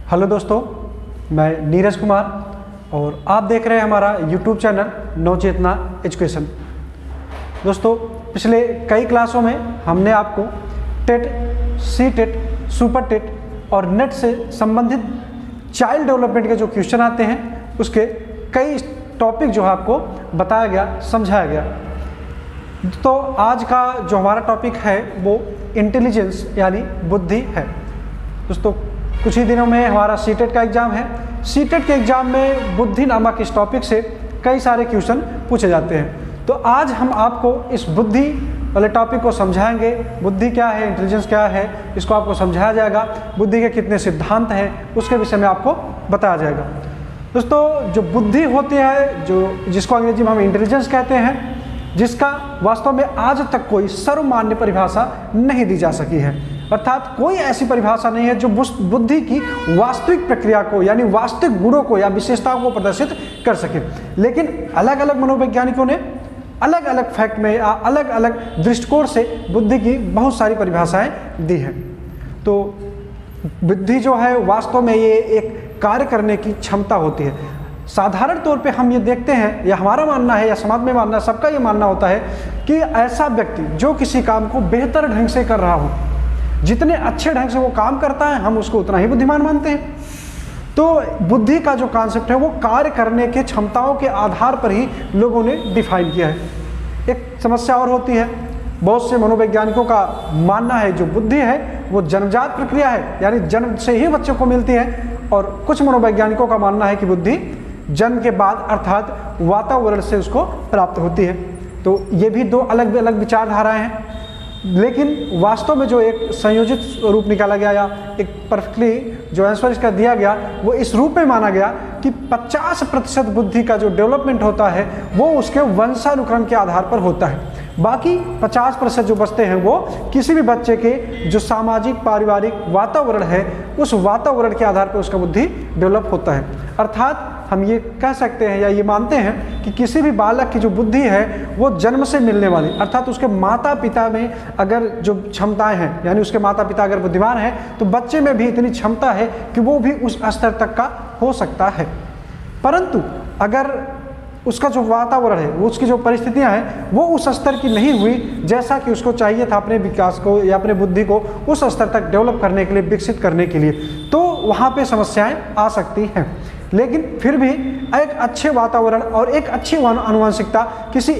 Hello दोस्तों, मैं नीरज कुमार और आप देख रहे हैं हमारा यूट्यूब चैनल नवचेतना एजुकेशन। दोस्तों, पिछले कई क्लासों में हमने आपको TET, C TET, super TET और नेट से संबंधित चाइल्ड डेवलपमेंट के जो क्वेश्चन आते हैं उसके कई टॉपिक जो है आपको बताया गया, समझाया गया। तो आज का जो हमारा टॉपिक है वो इंटेलिजेंस यानी बुद्धि है। दोस्तों, कुछ ही दिनों में हमारा सीटेट का एग्ज़ाम है। सीटेट के एग्ज़ाम में बुद्धि नामक इस टॉपिक से कई सारे क्वेश्चन पूछे जाते हैं। तो आज हम आपको इस बुद्धि वाले टॉपिक को समझाएंगे। बुद्धि क्या है, इंटेलिजेंस क्या है, इसको आपको समझाया जाएगा। बुद्धि के कितने सिद्धांत हैं उसके विषय में आपको बताया जाएगा। दोस्तों, जो बुद्धि होती है, जिसको अंग्रेजी में हम इंटेलिजेंस कहते हैं, जिसका वास्तव में आज तक कोई सर्वमान्य परिभाषा नहीं दी जा सकी है। अर्थात कोई ऐसी परिभाषा नहीं है जो बुद्धि की वास्तविक प्रक्रिया को यानी वास्तविक गुणों को या विशेषताओं को प्रदर्शित कर सके। लेकिन अलग अलग मनोवैज्ञानिकों ने अलग अलग फैक्ट में या अलग अलग दृष्टिकोण से बुद्धि की बहुत सारी परिभाषाएं दी हैं। तो बुद्धि जो है वास्तव में ये एक कार्य करने की क्षमता होती है। साधारण तौर पे हम ये देखते हैं, या हमारा मानना है या समाज में मानना, सबका ये मानना होता है कि ऐसा व्यक्ति जो किसी काम को बेहतर ढंग से कर रहा हो, जितने अच्छे ढंग से वो काम करता है, हम उसको उतना ही बुद्धिमान मानते हैं। तो बुद्धि का जो कॉन्सेप्ट है वो कार्य करने के क्षमताओं के आधार पर ही लोगों ने डिफाइन किया है। एक समस्या और होती है, बहुत से मनोवैज्ञानिकों का मानना है जो बुद्धि है वो जन्मजात प्रक्रिया है, यानी जन्म से ही बच्चों को मिलती है। और कुछ मनोवैज्ञानिकों का मानना है कि बुद्धि जन्म के बाद अर्थात वातावरण से उसको प्राप्त होती है। तो ये भी दो अलग अलग विचारधाराएं हैं। लेकिन वास्तव में जो एक संयोजित रूप निकाला गया या एक परफेक्टली जो आंसर इसका दिया गया वो इस रूप में माना गया कि 50% बुद्धि का जो डेवलपमेंट होता है वो उसके वंशानुक्रम के आधार पर होता है। बाकी 50% जो बचते हैं वो किसी भी बच्चे के जो सामाजिक पारिवारिक वातावरण है उस वातावरण के आधार पर उसका बुद्धि डेवलप होता है। अर्थात हम ये कह सकते हैं या ये मानते हैं कि किसी भी बालक की जो बुद्धि है वो जन्म से मिलने वाली, अर्थात उसके माता पिता में अगर जो क्षमताएं हैं, यानी उसके माता पिता अगर बुद्धिमान है तो बच्चे में भी इतनी क्षमता है कि वो भी उस स्तर तक का हो सकता है। परंतु अगर उसका जो वातावरण है, उसकी जो परिस्थितियां हैं वो उस स्तर की नहीं हुई जैसा कि उसको चाहिए था अपने विकास को या अपने बुद्धि को उस स्तर तक डेवलप करने के लिए, विकसित करने के लिए, तो वहाँ पे समस्याएं आ सकती हैं। लेकिन फिर भी एक अच्छे वातावरण और एक अच्छी आनुवंशिकता किसी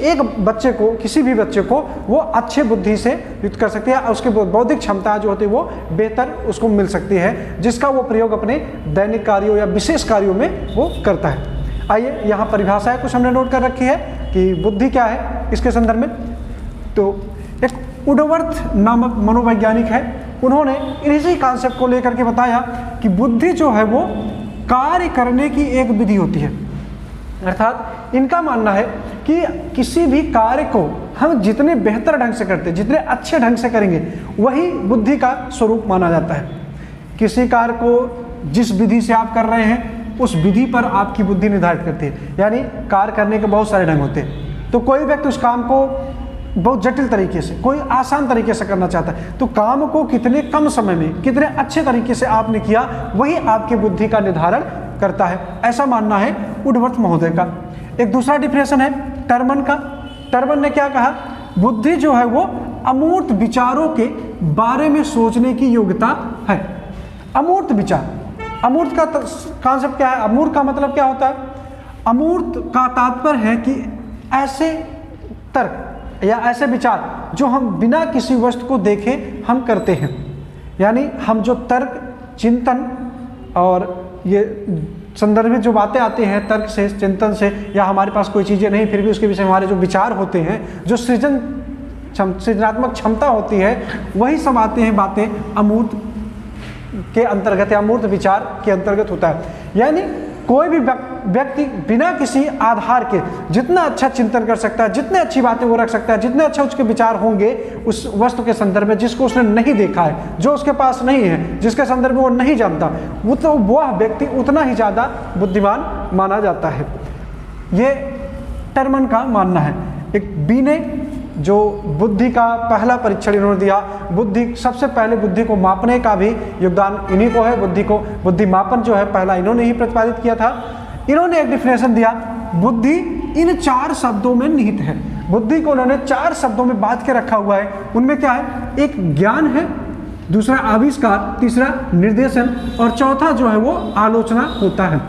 भी बच्चे को वो अच्छे बुद्धि से युक्त कर सकती है और उसकी बौद्धिक क्षमता जो होती है वो बेहतर उसको मिल सकती है, जिसका वो प्रयोग अपने दैनिक कार्यों या विशेष कार्यों में वो करता है। आइए, यहाँ परिभाषाएं कुछ हमने नोट कर रखी है कि बुद्धि क्या है इसके संदर्भ में। तो एक वुडवर्थ नामक मनोवैज्ञानिक है, उन्होंने इसी कॉन्सेप्ट को लेकर के बताया कि बुद्धि जो है वो कार्य करने की एक विधि होती है। अर्थात इनका मानना है कि किसी भी कार्य को हम जितने बेहतर ढंग से करते, जितने अच्छे ढंग से करेंगे, वही बुद्धि का स्वरूप माना जाता है। किसी कार्य को जिस विधि से आप कर रहे हैं उस विधि पर आपकी बुद्धि निर्धारित करती है। यानी कार्य करने के बहुत सारे ढंग होते हैं। तो कोई व्यक्ति उस काम को बहुत जटिल तरीके से, कोई आसान तरीके से करना चाहता है, तो काम को कितने कम समय में कितने अच्छे तरीके से आपने किया वही आपकी बुद्धि का निर्धारण करता है। ऐसा मानना है वुडवर्थ महोदय का। एक दूसरा डिफिनेशन है टर्मन का। टर्मन ने क्या कहा, बुद्धि जो है वो अमूर्त विचारों के बारे में सोचने की योग्यता है। अमूर्त विचार, अमूर्त का कॉन्सेप्ट क्या है, अमूर्त का मतलब क्या होता है? अमूर्त का तात्पर्य है कि ऐसे तर्क या ऐसे विचार जो हम बिना किसी वस्तु को देखे हम करते हैं। यानी हम जो तर्क, चिंतन और ये संदर्भित जो बातें आती हैं तर्क से, चिंतन से, या हमारे पास कोई चीज़ें नहीं फिर भी उसके विषय में हमारे जो विचार होते हैं, जो सृजनात्मक क्षमता होती है, वही सब आते हैं बातें अमूर्त के अंतर्गत या अमूर्त विचार के अंतर्गत होता है। यानी कोई भी व्यक्ति बिना किसी आधार के जितना अच्छा चिंतन कर सकता है, जितने अच्छी बातें वो रख सकता है, जितने अच्छे उसके विचार होंगे उस वस्तु के संदर्भ में जिसको उसने नहीं देखा है, जो उसके पास नहीं है, जिसके संदर्भ में वो नहीं जानता, वो तो वह व्यक्ति उतना ही ज़्यादा बुद्धिमान माना जाता है। ये टर्मन का मानना है। एक बीने जो बुद्धि का पहला परीक्षण इन्होंने दिया, बुद्धि सबसे पहले बुद्धि को मापने का भी योगदान इन्हीं को है। बुद्धि मापन जो है पहला इन्होंने ही प्रतिपादित किया था। इन्होंने एक डिफिनेशन दिया, बुद्धि इन 4 शब्दों में निहित है। बुद्धि को उन्होंने 4 शब्दों में बांध के रखा हुआ है। उनमें क्या है, एक ज्ञान है, दूसरा आविष्कार, तीसरा निर्देशन और चौथा जो है वो आलोचना होता है।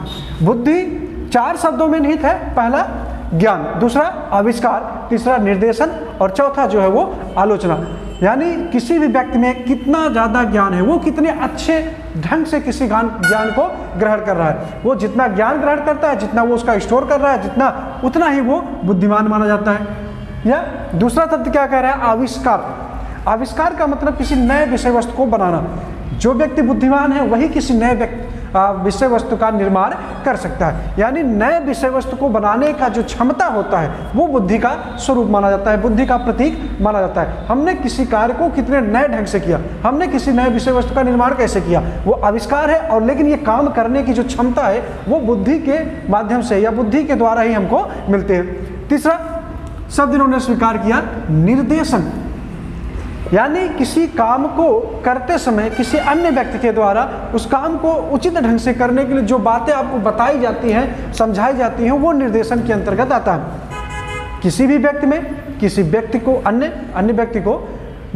बुद्धि 4 शब्दों में निहित है, पहला ज्ञान, दूसरा आविष्कार, तीसरा निर्देशन और चौथा जो है वो आलोचना। यानी किसी भी व्यक्ति में कितना ज़्यादा ज्ञान है, वो कितने अच्छे ढंग से किसी ज्ञान को ग्रहण कर रहा है। वो जितना ज्ञान ग्रहण करता है, जितना वो उसका स्टोर कर रहा है, उतना ही वो बुद्धिमान माना जाता है। या दूसरा तथ्य क्या कह रहा है, आविष्कार। आविष्कार का मतलब किसी नए विषय वस्तु को बनाना। जो व्यक्ति बुद्धिमान है वही किसी नए विषय वस्तु का निर्माण कर सकता है। यानी नए विषय वस्तु को बनाने का जो क्षमता होता है वो बुद्धि का स्वरूप माना जाता है, बुद्धि का प्रतीक माना जाता है। हमने किसी कार्य को कितने नए ढंग से किया, हमने किसी नए विषय वस्तु का निर्माण कैसे किया, वो आविष्कार है। और लेकिन ये काम करने की जो क्षमता है वो बुद्धि के माध्यम से या बुद्धि के द्वारा ही हमको मिलते हैं। तीसरा शब्द इन्होंने स्वीकार किया, निर्देशन। यानी किसी काम को करते समय किसी अन्य व्यक्ति के द्वारा उस काम को उचित ढंग से करने के लिए जो बातें आपको बताई जाती हैं, समझाई जाती हैं, वो निर्देशन के अंतर्गत आता है। किसी भी व्यक्ति में किसी व्यक्ति को अन्य व्यक्ति को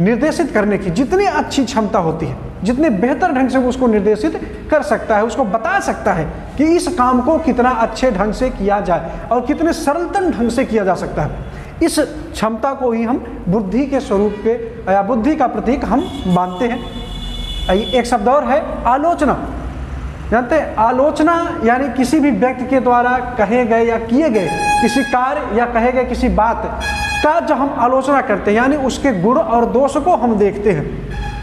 निर्देशित करने की जितनी अच्छी क्षमता होती है, जितने बेहतर ढंग से वो उसको निर्देशित कर सकता है, उसको बता सकता है कि इस काम को कितना अच्छे ढंग से किया जाए और कितने सरलतम ढंग से किया जा सकता है, इस क्षमता को ही हम बुद्धि के स्वरूप के या बुद्धि का प्रतीक हम मानते हैं। एक शब्द और है, आलोचना। जानते हैं, आलोचना यानी किसी भी व्यक्ति के द्वारा कहे गए या किए गए किसी कार्य या कहे गए किसी बात का जब हम आलोचना करते हैं, यानी उसके गुण और दोष को हम देखते हैं,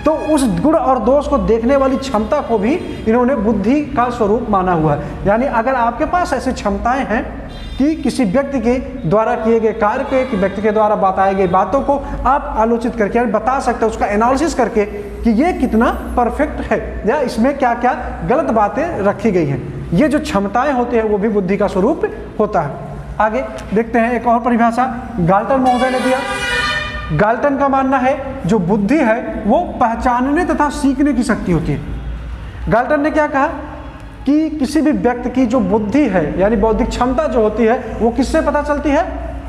तो उस गुण और दोष को देखने वाली क्षमता को भी इन्होंने बुद्धि का स्वरूप माना हुआ है। यानी अगर आपके पास ऐसी क्षमताएं हैं कि किसी व्यक्ति के द्वारा किए गए कार्य के, कि व्यक्ति के द्वारा बताई गई बातों को आप आलोचित करके यानी बता सकते हैं, उसका एनालिसिस करके कि ये कितना परफेक्ट है या इसमें क्या क्या गलत बातें रखी गई हैं, ये जो क्षमताएं होती हैं वो भी बुद्धि का स्वरूप होता है। आगे देखते हैं, एक और परिभाषा गाल्टन महोदय ने दिया। गाल्टन का मानना है जो बुद्धि है वो पहचानने तथा सीखने की शक्ति होती है। गाल्टन ने क्या कहा कि किसी भी व्यक्ति की जो बुद्धि है यानी बौद्धिक क्षमता जो होती है वो किससे पता चलती है,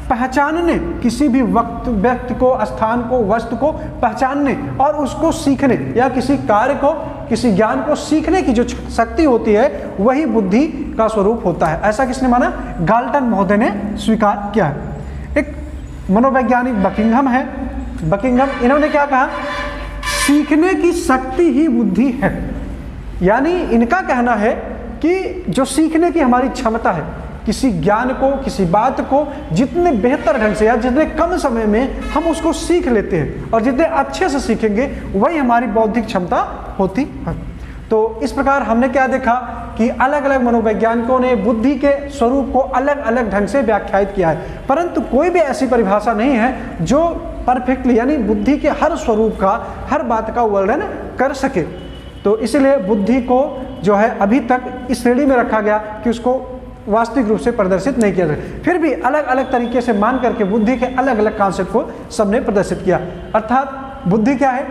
पहचानने, किसी भी व्यक्ति को, स्थान को, वस्तु को पहचानने और उसको सीखने या किसी कार्य को, किसी ज्ञान को सीखने की जो शक्ति होती है वही बुद्धि का स्वरूप होता है। ऐसा किसने माना, गाल्टन महोदय ने स्वीकार किया है। एक मनोवैज्ञानिक बकिंघम है, बकिंघम, इन्होंने क्या कहा, सीखने की शक्ति ही बुद्धि है। यानी इनका कहना है कि जो सीखने की हमारी क्षमता है, किसी ज्ञान को, किसी बात को जितने बेहतर ढंग से या जितने कम समय में हम उसको सीख लेते हैं और जितने अच्छे से सीखेंगे वही हमारी बौद्धिक क्षमता होती है। तो इस प्रकार हमने क्या देखा कि अलग अलग मनोवैज्ञानिकों ने बुद्धि के स्वरूप को अलग अलग ढंग से व्याख्यायित किया है, परंतु कोई भी ऐसी परिभाषा नहीं है जो परफेक्टली यानी बुद्धि के हर स्वरूप का, हर बात का वर्णन कर सके। तो इसलिए बुद्धि को जो है अभी तक इस श्रेणी में रखा गया कि उसको वास्तविक रूप से प्रदर्शित नहीं किया जाए। फिर भी अलग अलग तरीके से मान करके बुद्धि के अलग अलग कॉन्सेप्ट को सबने प्रदर्शित किया। अर्थात बुद्धि क्या है,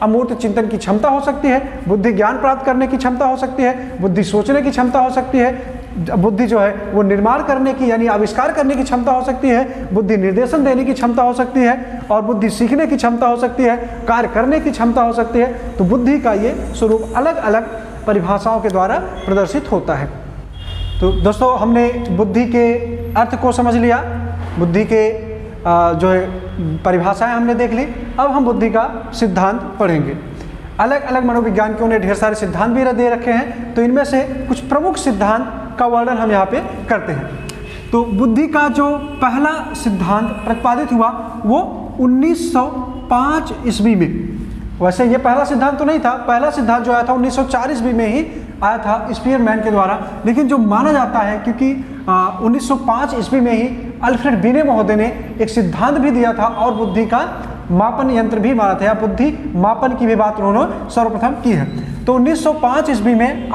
अमूर्त चिंतन की क्षमता हो सकती है, बुद्धि ज्ञान प्राप्त करने की क्षमता हो सकती है, बुद्धि सोचने की क्षमता हो सकती है, बुद्धि जो है वो निर्माण करने की यानी आविष्कार करने की क्षमता हो सकती है, बुद्धि निर्देशन देने की क्षमता हो सकती है और बुद्धि सीखने की क्षमता हो सकती है, कार्य करने की क्षमता हो सकती है। तो बुद्धि का ये स्वरूप अलग अलग परिभाषाओं के द्वारा प्रदर्शित होता है। तो दोस्तों हमने बुद्धि के अर्थ को समझ लिया, बुद्धि के जो है परिभाषाएं हमने देख ली। अब हम बुद्धि का सिद्धांत पढ़ेंगे। अलग अलग मनोविज्ञानिकों ने ढेर सारे सिद्धांत भी दे रखे हैं, तो इनमें से कुछ प्रमुख सिद्धांत का वर्णन हम यहाँ पे करते हैं। तो बुद्धि का जो पहला सिद्धांत प्रतिपादित हुआ वो 1905 ईस्वी में। वैसे ये पहला सिद्धांत तो नहीं था, पहला सिद्धांत जो आया था 1904 ईस्वी में ही आया था स्पीयरमैन के द्वारा, लेकिन जो माना जाता है क्योंकि 1905 ईस्वी में ही अल्फ्रेड बीने महोदय ने एक सिद्धांत भी दिया था और बुद्धि का मापन यंत्र भी माना था, या बुद्धि मापन की भी बात उन्होंने सर्वप्रथम की है। तो 1905 ईस्वी में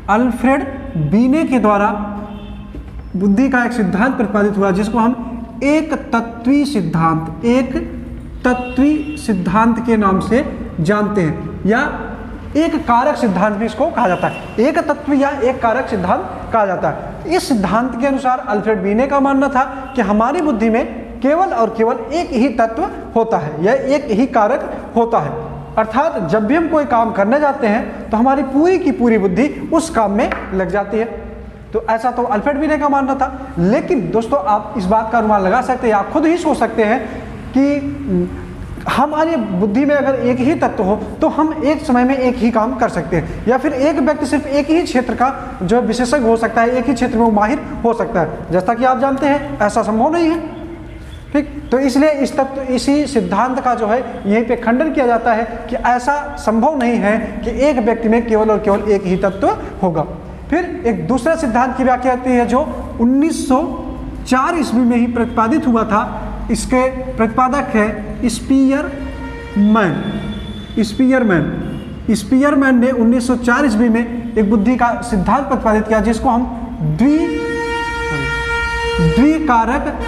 अल्फ्रेड बीने के द्वारा बुद्धि का एक सिद्धांत प्रतिपादित हुआ जिसको हम एक तत्वी सिद्धांत, एक तत्वी सिद्धांत के नाम से जानते हैं, या एक कारक सिद्धांत भी इसको कहा जाता है। एक तत्व या एक कारक सिद्धांत कहा जाता है। इस सिद्धांत के अनुसार अल्फ्रेड बीने का मानना था कि हमारी बुद्धि में केवल और केवल एक ही तत्व होता है या एक ही कारक होता है, अर्थात जब भी हम कोई काम करने जाते हैं तो हमारी पूरी की पूरी बुद्धि उस काम में लग जाती है। तो ऐसा तो अल्फ्रेड बीने का मानना था। लेकिन दोस्तों, आप इस बात का अनुमान लगा सकते हैं, आप खुद ही सोच सकते हैं कि हमारी बुद्धि में अगर एक ही तत्व हो तो हम एक समय में एक ही काम कर सकते हैं, या फिर एक व्यक्ति सिर्फ एक ही क्षेत्र का जो विशेषज्ञ हो सकता है, एक ही क्षेत्र में वो माहिर हो सकता है। जैसा कि आप जानते हैं ऐसा संभव नहीं है, ठीक। तो इसलिए इसी सिद्धांत का जो है यहीं पे खंडन किया जाता है कि ऐसा संभव नहीं है कि एक व्यक्ति में केवल और केवल एक ही तत्व होगा। फिर एक दूसरा सिद्धांत की व्याख्या आती है जो 1904 ईस्वी में ही प्रतिपादित हुआ था। इसके प्रतिपादक है स्पीयरमैन ने 1904 ईस्वी में एक बुद्धि का सिद्धांत प्रतिपादित किया जिसको हम द्विकारक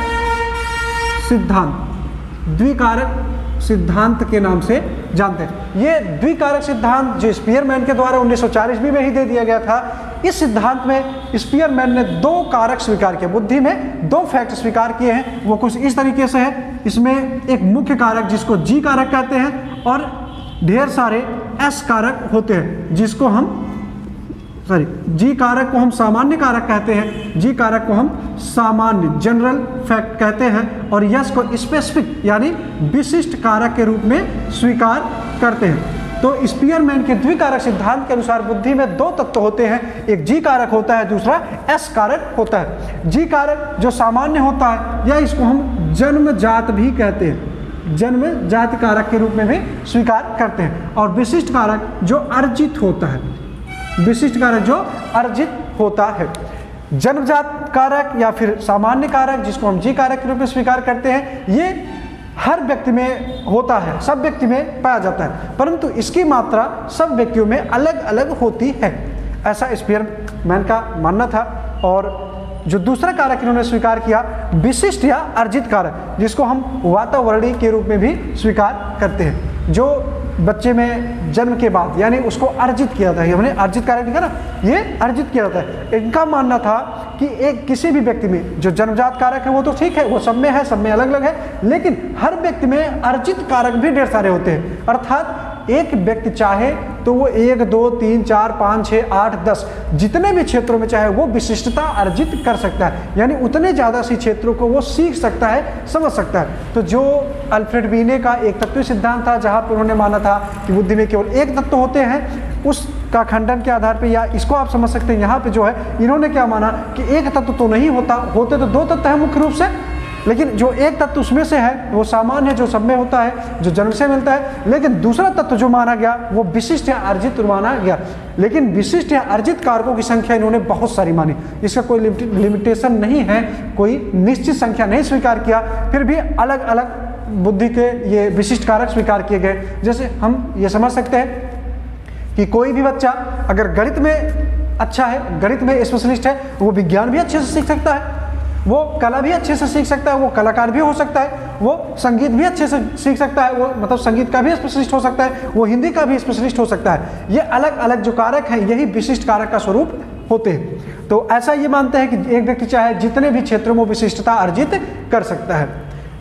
सिद्धांत के नाम से जानते हैं। ये द्विकारक सिद्धांत जो स्पीयरमैन के द्वारा 1904 ईस्वी में ही दे दिया गया था। इस सिद्धांत में स्पीयरमैन ने दो कारक स्वीकार किए, बुद्धि में दो फैक्ट स्वीकार किए हैं। वो कुछ इस तरीके से है, इसमें एक मुख्य कारक जिसको जी कारक कहते हैं और ढेर सारे एस कारक होते हैं जिसको हम जी कारक को हम सामान्य कारक कहते हैं, जी कारक को हम सामान्य जनरल फैक्ट कहते हैं, और यस को स्पेसिफिक यानी विशिष्ट कारक के रूप में स्वीकार करते हैं। तो स्पीयरमैन के द्विकारक सिद्धांत के अनुसार बुद्धि में दो तत्व होते हैं, एक जी कारक होता है, दूसरा एस कारक होता है। जी कारक जो सामान्य होता है या इसको हम जन्मजात भी कहते हैं, जन्मजात कारक के रूप में भी स्वीकार करते हैं, और विशिष्ट कारक जो अर्जित होता है, विशिष्ट कारक जो अर्जित होता है। जन्मजात कारक या फिर सामान्य कारक जिसको हम जी कारक के रूप में स्वीकार करते हैं, ये हर व्यक्ति में होता है, सब व्यक्ति में पाया जाता है, परंतु इसकी मात्रा सब व्यक्तियों में अलग अलग होती है, ऐसा स्पीयरमैन का मानना था। और जो दूसरा कारक इन्होंने स्वीकार किया विशिष्ट या अर्जित कारक, जिसको हम वातावरणीय के रूप में भी स्वीकार करते हैं, जो बच्चे में जन्म के बाद यानी उसको अर्जित किया जाता है। हमने अर्जित कारक लिखा ना, ये अर्जित किया जाता है। इनका मानना था कि एक किसी भी व्यक्ति में जो जन्मजात कारक है वो तो ठीक है, वो सब में है, सब में अलग अलग है, लेकिन हर व्यक्ति में अर्जित कारक भी ढेर सारे होते हैं। अर्थात एक व्यक्ति चाहे तो वो 1, 2, 3, 4, 5, 6, 8, 10 जितने भी क्षेत्रों में चाहे वो विशिष्टता अर्जित कर सकता है, यानी उतने ज़्यादा सी क्षेत्रों को वो सीख सकता है, समझ सकता है। तो जो अल्फ्रेड बीने का एक तत्वीय सिद्धांत था जहाँ पर उन्होंने माना था कि बुद्धि में केवल एक तत्व होते हैं, उसका खंडन के आधार पर, या इसको आप समझ सकते हैं यहाँ पे जो है इन्होंने क्या माना कि एक तत्व तो नहीं होता, होते तो दो तत्व है मुख्य रूप से, लेकिन जो एक तत्व उसमें से है वो सामान्य है, जो सब में होता है, जो जन्म से मिलता है। लेकिन दूसरा तत्व जो माना गया वो विशिष्ट या अर्जित माना गया, लेकिन विशिष्ट या अर्जित कारकों की संख्या इन्होंने बहुत सारी मानी, इसका कोई लिमिटेशन नहीं है, कोई निश्चित संख्या नहीं स्वीकार किया, फिर भी अलग अलग बुद्धि के ये विशिष्ट कारक स्वीकार किए गए। जैसे हम ये समझ सकते हैं कि कोई भी बच्चा अगर गणित में अच्छा है, गणित में स्पेशलिस्ट है, वो विज्ञान भी अच्छे से सीख सकता है, वो कला भी अच्छे से सीख सकता है, वो कलाकार भी हो सकता है, वो संगीत भी अच्छे से सीख सकता है, वो मतलब संगीत का भी स्पेशलिस्ट हो सकता है, वो हिंदी का भी स्पेशलिस्ट हो सकता है। ये अलग अलग जो कारक हैं यही विशिष्ट कारक का स्वरूप होते हैं। तो ऐसा ये मानते हैं कि एक व्यक्ति चाहे जितने भी क्षेत्रों में विशिष्टता अर्जित कर सकता है।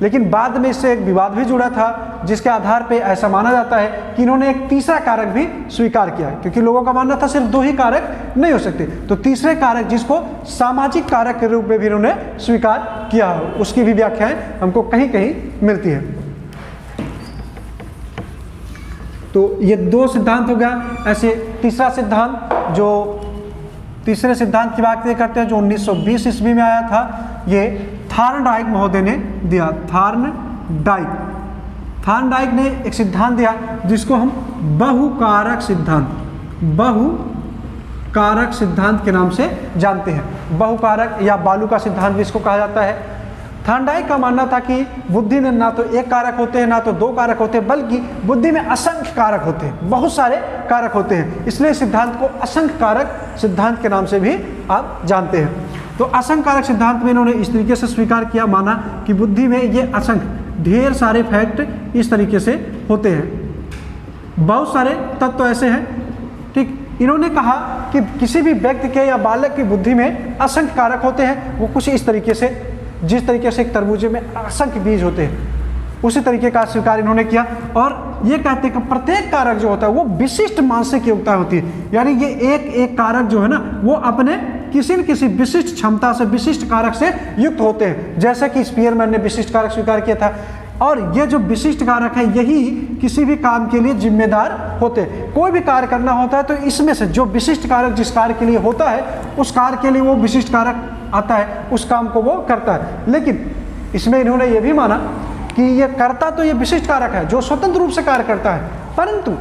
लेकिन बाद में इससे एक विवाद भी जुड़ा था, जिसके आधार पे ऐसा माना जाता है कि इन्होंने एक तीसरा कारक भी स्वीकार किया, क्योंकि लोगों का मानना था सिर्फ दो ही कारक नहीं हो सकते, तो तीसरे कारक जिसको सामाजिक कारक के रूप में भी इन्होंने स्वीकार किया, उसकी भी व्याख्याएं हमको कहीं कहीं मिलती है। तो ये दो सिद्धांत हो गया। ऐसे तीसरा सिद्धांत, जो तीसरे सिद्धांत की बात करते हैं जो 1920 ईस्वी में आया था, ये थॉर्नडाइक महोदय ने दिया। थॉर्नडाइक ने एक सिद्धांत दिया जिसको हम बहुकारक सिद्धांत के नाम से जानते हैं। बहुकारक या बालू का सिद्धांत भी इसको कहा जाता है। थॉर्नडाइक का मानना था कि बुद्धि में ना तो एक कारक होते हैं ना तो दो कारक होते हैं, बल्कि बुद्धि में असंख्य कारक होते हैं, बहुत सारे कारक होते हैं, इसलिए सिद्धांत को असंख्य कारक सिद्धांत के नाम से भी आप जानते हैं। तो असंख्य कारक सिद्धांत में इन्होंने इस तरीके से स्वीकार किया, माना कि बुद्धि में ये असंख्य ढेर सारे फैक्ट इस तरीके से होते हैं, बहुत सारे तत्व ऐसे हैं, ठीक। इन्होंने कहा कि किसी भी व्यक्ति के या बालक की बुद्धि में असंख्य कारक होते हैं, वो कुछ इस तरीके से, जिस तरीके से एक तरबूजे में असंख्य बीज होते हैं, उसी तरीके का स्वीकार इन्होंने किया। और ये कहते हैं कि प्रत्येक कारक जो होता है वो विशिष्ट मानसिक योग्यता होती है, यानी ये एक एक कारक जो है ना वो अपने किसी न किसी विशिष्ट क्षमता से, विशिष्ट कारक से युक्त होते हैं, जैसे कि स्पीयरमैन ने विशिष्ट कारक स्वीकार किया था। और ये जो विशिष्ट कारक है यही किसी भी काम के लिए जिम्मेदार होते हैं। कोई भी कार्य करना होता है तो इसमें से जो विशिष्ट कारक जिस कार्य के लिए होता है उस कार्य के लिए वो विशिष्ट कारक आता है, उस काम को वो करता है। लेकिन इसमें इन्होंने ये भी माना कि ये करता तो ये विशिष्ट कारक है जो स्वतंत्र रूप से कार्य करता है, परंतु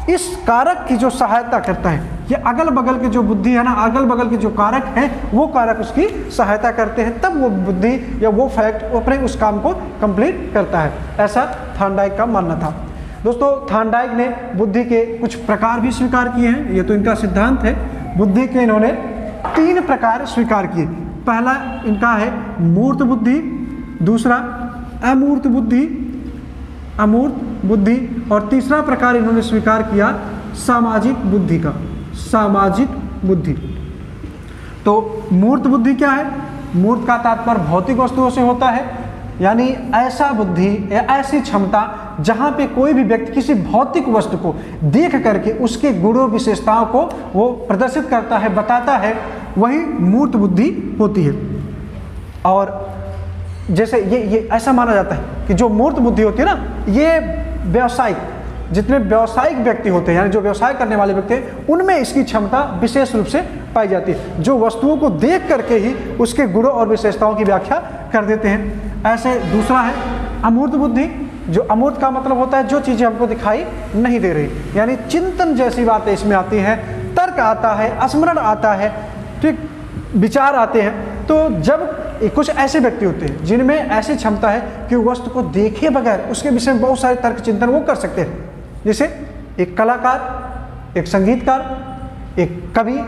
इस कारक की जो सहायता करता है, ये अगल बगल के जो बुद्धि है ना, अगल बगल के जो कारक हैं वो कारक उसकी सहायता करते हैं, तब वो बुद्धि या वो फैक्ट अपने उस काम को कंप्लीट करता है। ऐसा थार्नडाइक का मानना था। दोस्तों, थार्नडाइक ने बुद्धि के कुछ प्रकार भी स्वीकार किए हैं, ये तो इनका सिद्धांत है। बुद्धि के इन्होंने 3 प्रकार स्वीकार किए। पहला इनका है मूर्त बुद्धि, दूसरा अमूर्त बुद्धि, अमूर्त बुद्धि, और तीसरा प्रकार इन्होंने स्वीकार किया सामाजिक बुद्धि का, सामाजिक बुद्धि। तो मूर्त बुद्धि क्या है? मूर्त का तात्पर्य भौतिक वस्तुओं से होता है, यानी ऐसा बुद्धि या ऐसी क्षमता जहाँ पे कोई भी व्यक्ति किसी भौतिक वस्तु को देख करके उसके गुणों विशेषताओं को वो प्रदर्शित करता है, बताता है, वही मूर्त बुद्धि होती है। और जैसे ये ऐसा माना जाता है कि जो मूर्त बुद्धि होती है ना, ये व्यावसायिक, जितने व्यावसायिक व्यक्ति होते हैं, यानी जो व्यवसाय करने वाले व्यक्ति हैं, उनमें इसकी क्षमता विशेष रूप से पाई जाती है, जो वस्तुओं को देख करके ही उसके गुणों और विशेषताओं की व्याख्या कर देते हैं। ऐसे दूसरा है अमूर्त बुद्धि, जो अमूर्त का मतलब होता है जो चीज़ें हमको दिखाई नहीं दे रही, यानी चिंतन जैसी बातें इसमें आती हैं, तर्क आता है, स्मरण आता है, ठीक, विचार आते हैं। तो जब कुछ ऐसे व्यक्ति होते हैं जिनमें ऐसी क्षमता है कि वस्तु को देखे बगैर उसके विषय में बहुत सारे तर्क चिंतन वो कर सकते हैं, जैसे एक कलाकार, एक संगीतकार, एक कवि,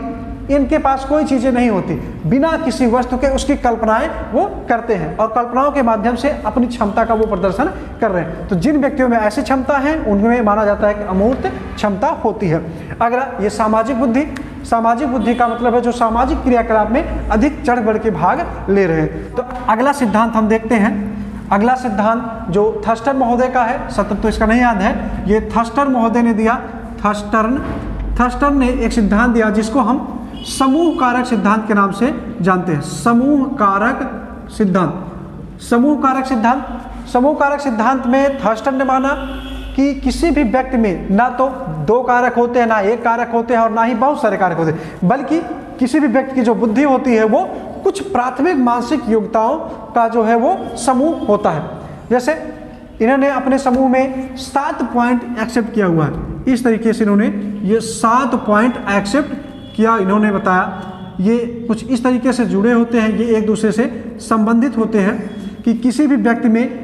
इनके पास कोई चीज़ें नहीं होती, बिना किसी वस्तु के उसकी कल्पनाएं वो करते हैं और कल्पनाओं के माध्यम से अपनी क्षमता का वो प्रदर्शन कर रहे हैं। तो जिन व्यक्तियों में ऐसी क्षमता है उनमें माना जाता है कि अमूर्त क्षमता होती है। अगला ये सामाजिक बुद्धि, सामाजिक बुद्धि का मतलब है जो सामाजिक क्रियाकलाप में अधिक चढ़ बढ़ के भाग ले रहे हैं। तो अगला सिद्धांत हम देखते हैं। अगला सिद्धांत जो थर्स्टन महोदय का है, सत्य तो इसका नहीं याद है, ये थर्स्टन महोदय ने दिया। थर्स्टन ने एक सिद्धांत दिया जिसको हम समूह कारक सिद्धांत के नाम से जानते हैं। समूह कारक सिद्धांत, समूह कारक सिद्धांत, समूह कारक सिद्धांत में थर्स्टन ने माना कि किसी भी व्यक्ति में ना तो 2 कारक होते हैं, ना 1 कारक होते हैं और ना ही बहुत सारे कारक होते हैं, बल्कि किसी भी व्यक्ति की जो बुद्धि होती है वो कुछ प्राथमिक मानसिक योग्यताओं का जो है वो समूह होता है। जैसे इन्होंने अपने समूह में 7 पॉइंट एक्सेप्ट किया हुआ है, इस तरीके से इन्होंने ये 7 पॉइंट एक्सेप्ट किया। इन्होंने बताया ये कुछ इस तरीके से जुड़े होते हैं, ये एक दूसरे से संबंधित होते हैं कि किसी भी व्यक्ति में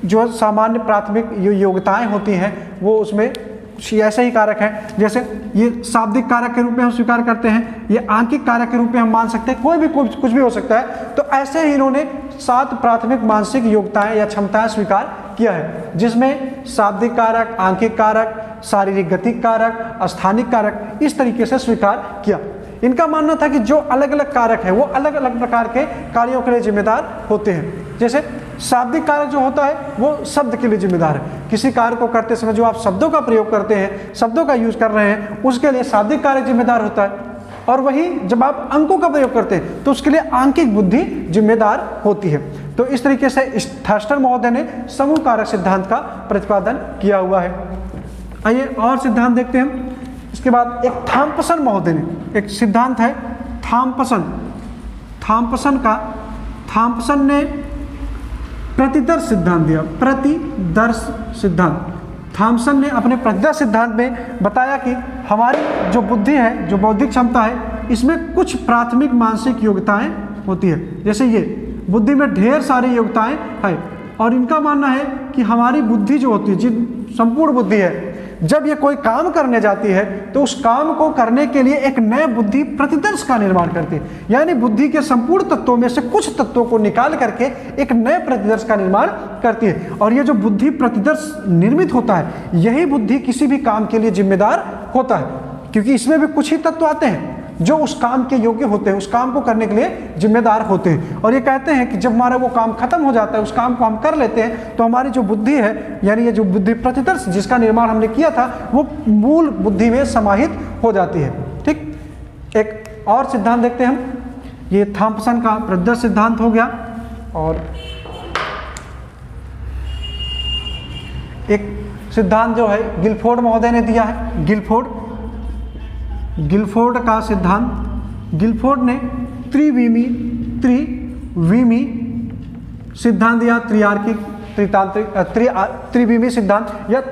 जो सामान्य प्राथमिक योग्यताएं होती हैं वो उसमें कुछ ऐसे ही कारक हैं। जैसे ये शाब्दिक कारक के रूप में हम स्वीकार करते हैं, ये आंकिक कारक के रूप में हम मान सकते हैं, कोई भी कुछ भी हो सकता है। तो ऐसे ही इन्होंने 7 प्राथमिक मानसिक योग्यताएं या क्षमताएं स्वीकार किया है, जिसमें शाब्दिक कारक, आंकिक कारक, शारीरिक गतिक कारक, स्थानिक कारक, इस तरीके से स्वीकार किया। इनका मानना था कि जो अलग अलग कारक है वो अलग अलग प्रकार के कार्यों के लिए जिम्मेदार होते हैं। जैसे शाब्दिक कारक जो होता है वो शब्द के लिए जिम्मेदार है, किसी कार्य को करते समय जो आप शब्दों का प्रयोग करते हैं, शब्दों का यूज कर रहे हैं, उसके लिए शाब्दिक कारक जिम्मेदार होता है। और वही जब आप अंकों का प्रयोग करते हैं तो उसके लिए आंकिक बुद्धि जिम्मेदार होती है। तो इस तरीके से थर्स्टन महोदय ने समूह कारक सिद्धांत का प्रतिपादन किया हुआ है। आइए और सिद्धांत देखते हैं। इसके बाद एक थॉम्पसन महोदय ने एक सिद्धांत है थॉम्पसन ने प्रतिदर्श सिद्धांत दिया। प्रतिदर्श सिद्धांत, थॉम्पसन ने अपने प्रतिदर्श सिद्धांत में बताया कि हमारी जो बुद्धि है, जो बौद्धिक क्षमता है, इसमें कुछ प्राथमिक मानसिक योग्यताएं होती है। जैसे ये बुद्धि में ढेर सारी योग्यताएं हैं और इनका मानना है कि हमारी बुद्धि जो होती है, जिन संपूर्ण बुद्धि है जब ये कोई काम करने जाती है तो उस काम को करने के लिए एक नए बुद्धि प्रतिदर्श का निर्माण करती है, यानी बुद्धि के संपूर्ण तत्वों में से कुछ तत्वों को निकाल करके एक नए प्रतिदर्श का निर्माण करती है। और ये जो बुद्धि प्रतिदर्श निर्मित होता है, यही बुद्धि किसी भी काम के लिए जिम्मेदार होता है, क्योंकि इसमें भी कुछ ही तत्व आते हैं जो उस काम के योग्य होते हैं, उस काम को करने के लिए जिम्मेदार होते हैं। और ये कहते हैं कि जब हमारा वो काम खत्म हो जाता है, उस काम को हम कर लेते हैं, तो हमारी जो बुद्धि है, यानी ये जो बुद्धि प्रतिदर्श जिसका निर्माण हमने किया था, वो मूल बुद्धि में समाहित हो जाती है। ठीक, एक और सिद्धांत देखते हैं हम। ये थॉम्पसन का प्रतिदर्श सिद्धांत हो गया, और एक सिद्धांत जो है गिलफोर्ड महोदय ने दिया है, गिलफोर्ड का सिद्धांत। गिलफोर्ड ने त्रिविमी सिद्धांत दिया, त्रिविमी सिद्धांत, या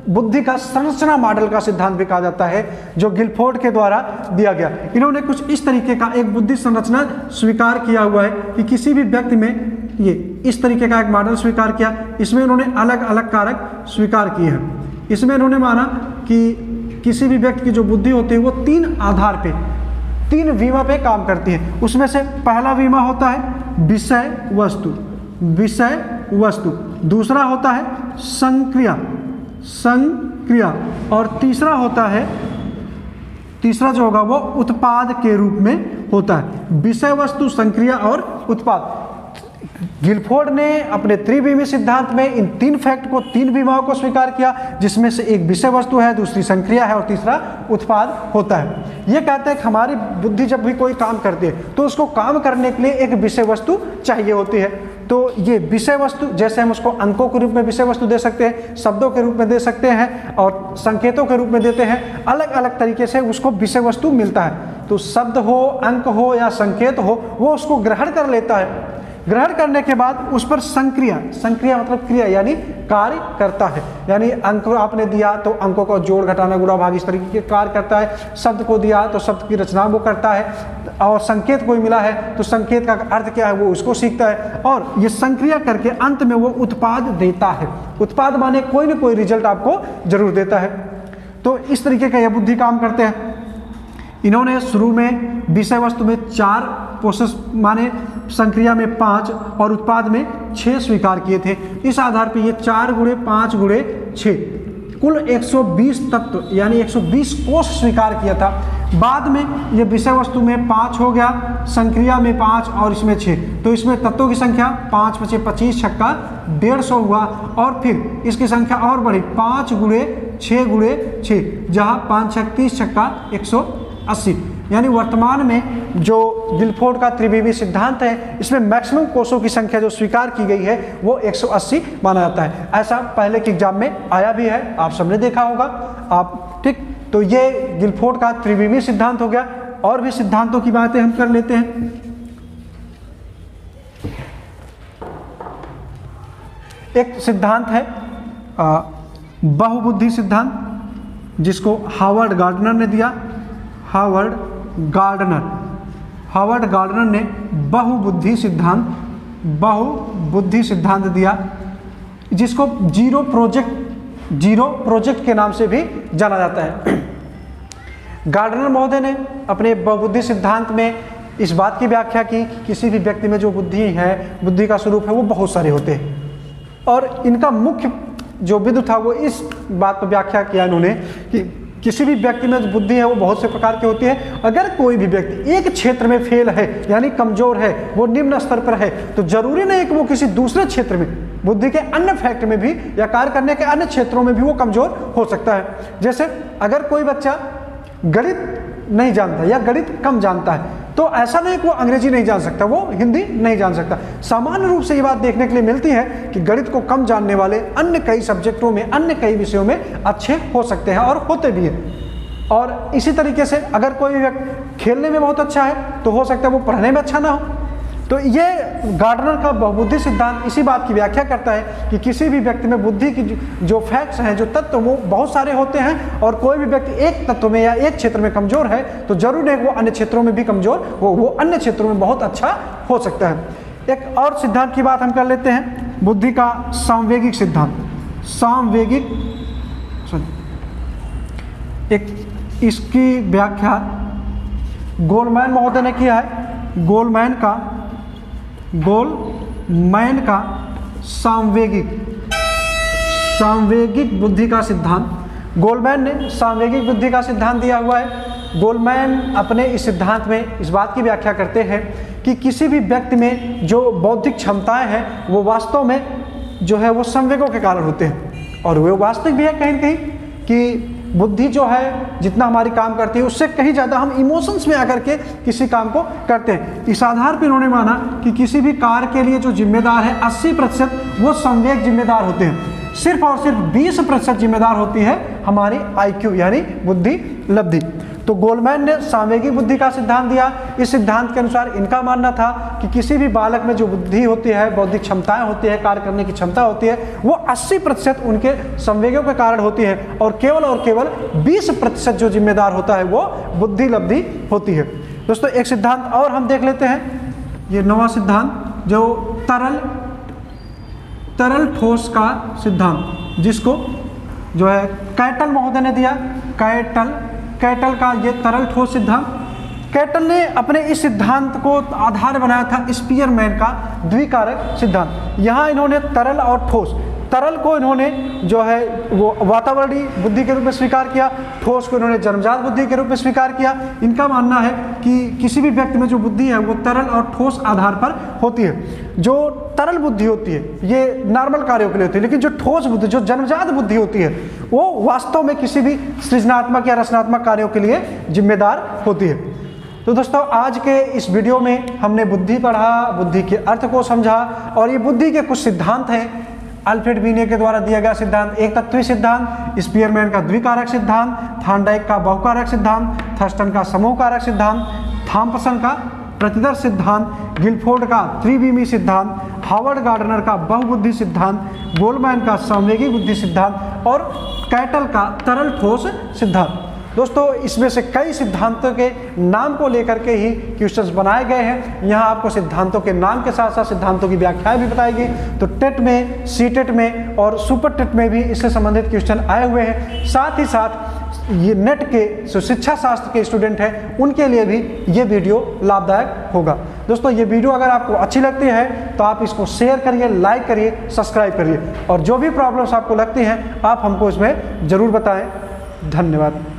बुद्धि का संरचना मॉडल का सिद्धांत भी कहा जाता है, जो गिलफोर्ड के द्वारा दिया गया। इन्होंने कुछ इस तरीके का एक बुद्धि संरचना स्वीकार किया हुआ है कि किसी भी व्यक्ति में ये इस तरीके का एक मॉडल स्वीकार किया। इसमें इन्होंने अलग अलग कारक स्वीकार किए हैं। इसमें इन्होंने माना कि किसी भी व्यक्ति की जो बुद्धि होती है वो तीन आधार पे, तीन विमा पे काम करती है। उसमें से पहला विमा होता है विषय वस्तु, दूसरा होता है संक्रिया, और तीसरा जो होगा वो उत्पाद के रूप में होता है। विषय वस्तु, संक्रिया और उत्पाद। गिलफोर्ड ने अपने त्रिविमी सिद्धांत में इन तीन फैक्ट को, तीन विमाओं को स्वीकार किया, जिसमें से एक विषय वस्तु है, दूसरी संक्रिया है और तीसरा उत्पाद होता है। ये कहते हैं कि हमारी बुद्धि जब भी कोई काम करती है तो उसको काम करने के लिए एक विषय वस्तु चाहिए होती है। तो ये विषय वस्तु, जैसे हम उसको अंकों के रूप में विषय वस्तु दे सकते हैं, शब्दों के रूप में दे सकते हैं और संकेतों के रूप में देते हैं, अलग अलग तरीके से उसको विषय वस्तु मिलता है। तो शब्द हो, अंक हो या संकेत हो, वो उसको ग्रहण कर लेता है। ग्रहण करने के बाद उस पर संक्रिया मतलब क्रिया यानी कार्य करता है। यानी अंक आपने दिया तो अंकों का जोड़, घटाना, गुणा, भाग इस तरीके के कार्य करता है। शब्द को दिया तो शब्द की रचना वो करता है, और संकेत कोई मिला है तो संकेत का अर्थ क्या है वो उसको सीखता है, और ये संक्रिया करके अंत में वो उत्पाद देता है। उत्पाद माने कोई ना कोई रिजल्ट आपको जरूर देता है। तो इस तरीके का यह बुद्धि काम करते हैं। इन्होंने शुरू में विषय वस्तु में 4 प्रोसेस माने, संक्रिया में 5 और उत्पाद में 6 स्वीकार किए थे। इस आधार पर ये 4 × 5 × 6 कुल 120 तत्व यानी 120 कोष स्वीकार किया था। बाद में ये विषय वस्तु में 5 हो गया, संक्रिया में 5 और इसमें 6, तो इसमें तत्वों की संख्या 5 × 5 = 25, छक्का 150 हुआ। और फिर इसकी संख्या और बढ़ी 5 × 6 × 6, जहाँ 5 × 6 = 30, छक्का 180। यानी वर्तमान में जो गिलफोर्ड का त्रिविमी सिद्धांत है, इसमें मैक्सिमम कोषों की संख्या जो स्वीकार की गई है वो 180 माना जाता है। ऐसा पहले के एग्जाम में आया भी है, आप सबने देखा होगा आप। ठीक, तो ये गिलफोर्ड का त्रिविमी सिद्धांत हो गया। और भी सिद्धांतों की बातें हम कर लेते हैं। एक सिद्धांत है बहुबुद्धि सिद्धांत, जिसको हावर्ड गार्डनर ने दिया। हावर्ड गार्डनर ने बहुबुद्धि सिद्धांत दिया, जिसको जीरो प्रोजेक्ट के नाम से भी जाना जाता है। गार्डनर महोदय ने अपने बहुबुद्धि सिद्धांत में इस बात की व्याख्या की कि किसी भी व्यक्ति में जो बुद्धि है, बुद्धि का स्वरूप है, वो बहुत सारे होते हैं। और इनका मुख्य जो बिंदु था वो इस बात पर व्याख्या किया इन्होंने कि किसी भी व्यक्ति में जो बुद्धि है वो बहुत से प्रकार की होती है। अगर कोई भी व्यक्ति एक क्षेत्र में फेल है यानी कमजोर है, वो निम्न स्तर पर है, तो जरूरी नहीं कि वो किसी दूसरे क्षेत्र में, बुद्धि के अन्य फैक्ट में भी या कार्य करने के अन्य क्षेत्रों में भी वो कमजोर हो सकता है। जैसे अगर कोई बच्चा गणित नहीं जानता या गणित कम जानता है, तो ऐसा नहीं कि वो अंग्रेजी नहीं जान सकता, वो हिंदी नहीं जान सकता। सामान्य रूप से ये बात देखने के लिए मिलती है कि गणित को कम जानने वाले अन्य कई सब्जेक्टों में, अन्य कई विषयों में अच्छे हो सकते हैं और होते भी हैं। और इसी तरीके से अगर कोई व्यक्ति खेलने में बहुत अच्छा है तो हो सकता है वो पढ़ने में अच्छा ना हो। तो ये गार्डनर का बहुबुद्धि सिद्धांत इसी बात की व्याख्या करता है कि किसी भी व्यक्ति में बुद्धि की जो फैक्ट्स हैं, जो तत्व, वो बहुत सारे होते हैं, और कोई भी व्यक्ति एक तत्व में या एक क्षेत्र में कमजोर है तो जरूर नहीं वो अन्य क्षेत्रों में भी कमजोर वो अन्य क्षेत्रों में बहुत अच्छा हो सकता है। एक और सिद्धांत की बात हम कर लेते हैं, बुद्धि का सामवेगिक सिद्धांत। एक इसकी व्याख्या गोलमैन महोदय ने किया है। गोलमैन का सांवेगिक बुद्धि का सिद्धांत, गोलमैन ने सांवेगिक बुद्धि का सिद्धांत दिया हुआ है। गोलमैन अपने इस सिद्धांत में इस बात की व्याख्या करते हैं कि किसी भी व्यक्ति में जो बौद्धिक क्षमताएं हैं वो वास्तव में जो है वो संवेगों के कारण होते हैं, और वो वास्तविक भी है कहीं न कहीं कि बुद्धि जो है जितना हमारी काम करती है उससे कहीं ज़्यादा हम इमोशंस में आकर के किसी काम को करते हैं। इस आधार पर उन्होंने माना कि किसी भी कार्य के लिए जो जिम्मेदार है 80% वो संवेग जिम्मेदार होते हैं, सिर्फ और सिर्फ 20% जिम्मेदार होती है हमारी IQ यानी बुद्धि लब्धि। तो गोलमैन ने सांवेगिक बुद्धि का सिद्धांत दिया। इस सिद्धांत के अनुसार इनका मानना था कि किसी भी बालक में जो बुद्धि होती है, बौद्धिक क्षमताएं होती है, कार्य करने की क्षमता होती है, वो 80% उनके संवेगों के कारण होती है, और केवल 20% जो जिम्मेदार होता है वो बुद्धि लब्धि होती है। दोस्तों एक सिद्धांत और हम देख लेते हैं, ये नवा सिद्धांत जो तरल ठोस का सिद्धांत, जिसको जो है कैटल महोदय ने दिया। कैटल का ये तरल ठोस सिद्धांत, कैटल ने अपने इस सिद्धांत को आधार बनाया था स्पीयरमैन का द्विकारक सिद्धांत। यहाँ इन्होंने तरल और ठोस, तरल को इन्होंने जो है वो वातावरणीय बुद्धि के रूप में स्वीकार किया, ठोस को इन्होंने जन्मजात बुद्धि के रूप में स्वीकार किया। इनका मानना है कि किसी भी व्यक्ति में जो बुद्धि है वो तरल और ठोस आधार पर होती है। जो तरल बुद्धि होती है ये नॉर्मल कार्यों के लिए होती है, लेकिन जो ठोस बुद्धि, जो जन्मजात बुद्धि होती है, वो वास्तव में किसी भी सृजनात्मक या रचनात्मक कार्यों के लिए जिम्मेदार होती है। तो दोस्तों आज के इस वीडियो में हमने बुद्धि पढ़ा, बुद्धि के अर्थ को समझा, और ये बुद्धि के कुछ सिद्धांत हैं। अल्फ्रेड बीने के द्वारा दिया गया सिद्धांत एक तत्वीय सिद्धांत, स्पीयरमैन का द्विकारक सिद्धांत, थॉर्नडाइक का बहुकारक सिद्धांत, थर्स्टन का समूह कारक सिद्धांत, थॉम्पसन का प्रतिदर्श सिद्धांत, गिलफोर्ड का त्रिविमी सिद्धांत, हावर्ड गार्डनर का बहुबुद्धि सिद्धांत, गोलमैन का संवेगी बुद्धि सिद्धांत, और कैटल का तरल ठोस सिद्धांत। दोस्तों इसमें से कई सिद्धांतों के नाम को लेकर के ही क्वेश्चंस बनाए गए हैं। यहाँ आपको सिद्धांतों के नाम के साथ साथ सिद्धांतों की व्याख्याएं भी बताएगी। तो टेट में, सीटेट में और सुपर टेट में भी इससे संबंधित क्वेश्चन आए हुए हैं। साथ ही साथ ये नेट के जो शिक्षा शास्त्र के स्टूडेंट हैं उनके लिए भी ये वीडियो लाभदायक होगा। दोस्तों ये वीडियो अगर आपको अच्छी लगती है तो आप इसको शेयर करिए, लाइक करिए, सब्सक्राइब करिए, और जो भी प्रॉब्लम्स आपको लगती हैं आप हमको इसमें ज़रूर बताएं। धन्यवाद।